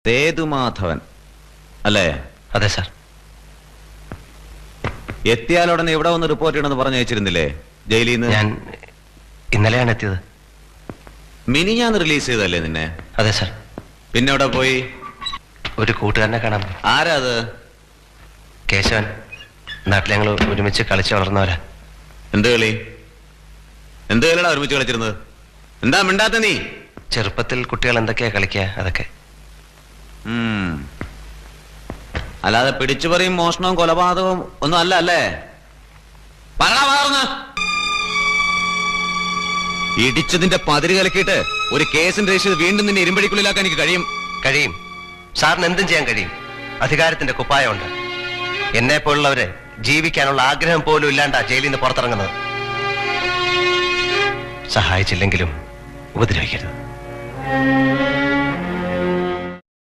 സേതുമാധവൻ അല്ലേ? അതെ സാർ. എത്തിയാലുടനെ ഇവിടെ വന്ന് റിപ്പോർട്ട് ചെയ്യണമെന്ന് പറഞ്ഞു അയച്ചിരുന്നില്ലേ ജയിലിൽ നിന്ന്? ഞാൻ ഇന്നലെയാണ് എത്തിയത്. മിനിഞ്ഞാന്ന് റിലീസ് ചെയ്തല്ലേ നിന്നെ? അതെ സാർ. പിന്നെ എവിടെ പോയി? ഒരു കൂട്ടുകാരനെ കാണാൻ പോയി. ആരാ അത്? കേശവൻ. നാട്ടിൽ ഞങ്ങൾ ഒരുമിച്ച് കളിച്ച് വളർന്നവരാ. എന്ത് കളി? എന്ത് കളിയാ ഒരുമിച്ച് കളിച്ചിരുന്നത്? എന്താ മിണ്ടാത്ത നീ? ചെറുപ്പത്തിൽ കുട്ടികൾ എന്തൊക്കെയാ കളിക്കുക അതൊക്കെ. അല്ലാതെ പിടിച്ചുപറിയും മോഷണവും കൊലപാതകവും ഒന്നും അല്ല അല്ലേ? ഇടിച്ചതിന്റെ പതിര് കലക്കിയിട്ട് ഒരു കേസിന് രജിസ്റ്റർ വീണ്ടും നിന്നെ ഇരുമ്പടിക്കുള്ളിലാക്കാൻ എനിക്ക് കഴിയും. സാറിന് എന്തും ചെയ്യാൻ കഴിയും. അധികാരത്തിന്റെ കുപ്പായമുണ്ട്. എന്നെ പോലുള്ളവരെ ജീവിക്കാനുള്ള ആഗ്രഹം പോലും ഇല്ലാണ്ടാ ജയിലിൽ നിന്ന് പുറത്തിറങ്ങുന്നത്. സഹായിച്ചില്ലെങ്കിലും ഉപദ്രവിക്കരുത്.